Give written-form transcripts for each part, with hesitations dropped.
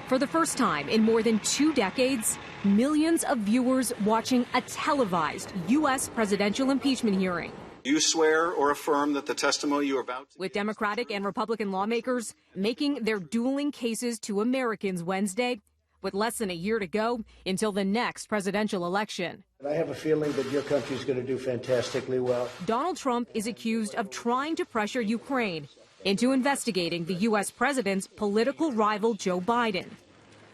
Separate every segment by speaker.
Speaker 1: For the first time in more than 2 decades, millions of viewers watching a televised U.S. presidential impeachment hearing.
Speaker 2: You swear or affirm that the testimony you are about to...
Speaker 1: With Democratic and Republican lawmakers making their dueling cases to Americans Wednesday, with less than a year to go until the next presidential election.
Speaker 3: I have a feeling that your country is going to do fantastically well.
Speaker 1: Donald Trump is accused of trying to pressure Ukraine into investigating the U.S. president's political rival Joe Biden,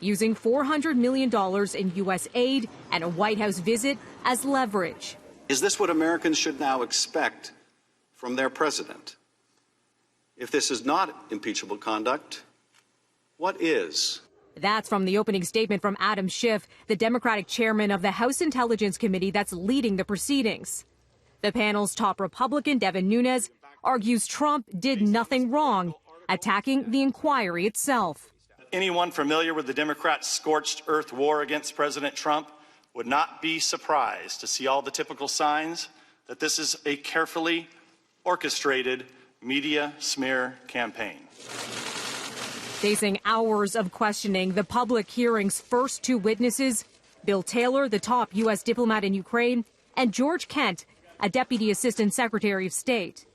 Speaker 1: using $400 million in U.S. aid and a White House visit as leverage.
Speaker 2: Is this what Americans should now expect from their president? If this is not impeachable conduct, what is?
Speaker 1: That's from the opening statement from Adam Schiff, the Democratic chairman of the House Intelligence Committee that's leading the proceedings. The panel's top Republican, Devin Nunes, argues Trump did nothing wrong, attacking the inquiry itself.
Speaker 4: Anyone familiar with the Democrats' scorched earth war against President Trump would not be surprised to see all the typical signs that this is a carefully orchestrated media smear campaign.
Speaker 1: Facing hours of questioning, the public hearing's first 2 witnesses, Bill Taylor, the top U.S. diplomat in Ukraine, and George Kent, a deputy assistant secretary of state.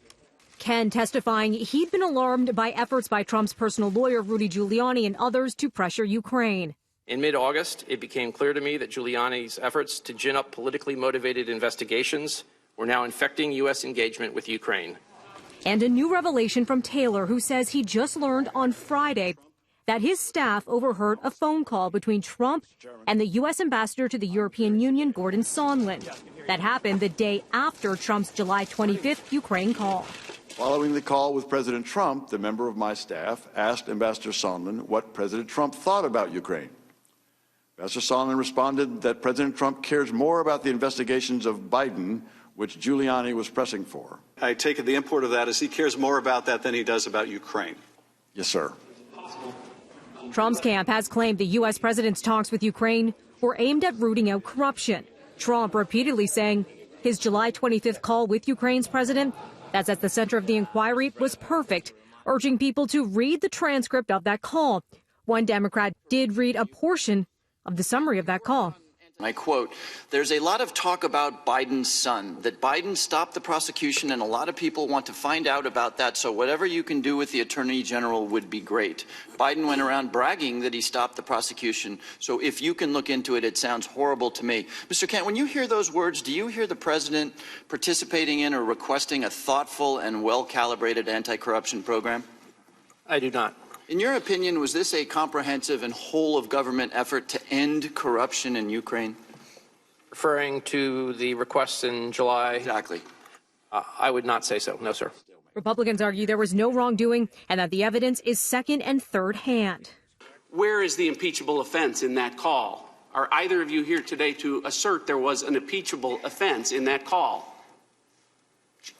Speaker 1: Ken testifying he'd been alarmed by efforts by Trump's personal lawyer, Rudy Giuliani, and others to pressure Ukraine.
Speaker 5: In mid-August, it became clear to me that Giuliani's efforts to gin up politically motivated investigations were now infecting U.S. engagement with Ukraine.
Speaker 1: And a new revelation from Taylor, who says he just learned on Friday that his staff overheard a phone call between Trump and the U.S. ambassador to the European Union, Gordon Sondland. That happened the day after Trump's July 25th Ukraine call.
Speaker 6: Following the call with President Trump, the member of my staff asked Ambassador Sondland what President Trump thought about Ukraine. Ambassador Sondland responded that President Trump cares more about the investigations of Biden, which Giuliani was pressing for.
Speaker 2: I take it the import of that is he cares more about that than he does about Ukraine.
Speaker 6: Yes, sir.
Speaker 1: Trump's camp has claimed the U.S. president's talks with Ukraine were aimed at rooting out corruption. Trump repeatedly saying his July 25th call with Ukraine's president, that's at the center of the inquiry, was perfect, urging people to read the transcript of that call. One Democrat did read a portion of the summary of that call.
Speaker 7: I quote, "There's a lot of talk about Biden's son, that Biden stopped the prosecution, and a lot of people want to find out about that, so whatever you can do with the attorney general would be great. Biden went around bragging that he stopped the prosecution, so if you can look into it, it sounds horrible to me." Mr. Kent, when you hear those words, do you hear the president participating in or requesting a thoughtful and well-calibrated anti-corruption program?
Speaker 5: I do not.
Speaker 7: In your opinion, was this a comprehensive and whole-of-government effort to end corruption in Ukraine?
Speaker 5: Referring to the requests in July?
Speaker 7: Exactly.
Speaker 5: I would not say so. No, sir.
Speaker 1: Republicans argue there was no wrongdoing and that the evidence is second and third hand.
Speaker 8: Where is the impeachable offense in that call? Are either of you here today to assert there was an impeachable offense in that call?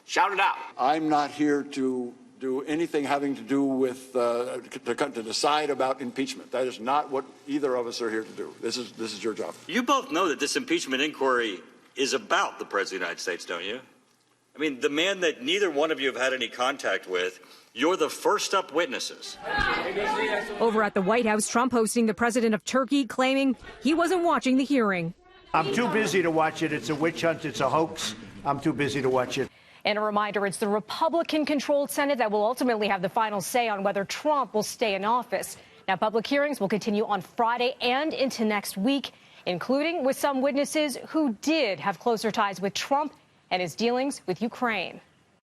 Speaker 8: Shout it out.
Speaker 6: I'm not here to do anything having to do with to decide about impeachment. That is not what either of us are here to do. This is your job.
Speaker 9: You both know that this impeachment inquiry is about the President of the United States, don't you? I mean, the man that neither one of you have had any contact with, you're the first up witnesses.
Speaker 1: Over at the White House, Trump hosting the president of Turkey, claiming he wasn't watching the hearing.
Speaker 3: I'm too busy to watch it. It's a witch hunt. It's a hoax. I'm too busy to watch it.
Speaker 1: And a reminder, it's the Republican-controlled Senate that will ultimately have the final say on whether Trump will stay in office. Now, public hearings will continue on Friday and into next week, including with some witnesses who did have closer ties with Trump and his dealings with Ukraine.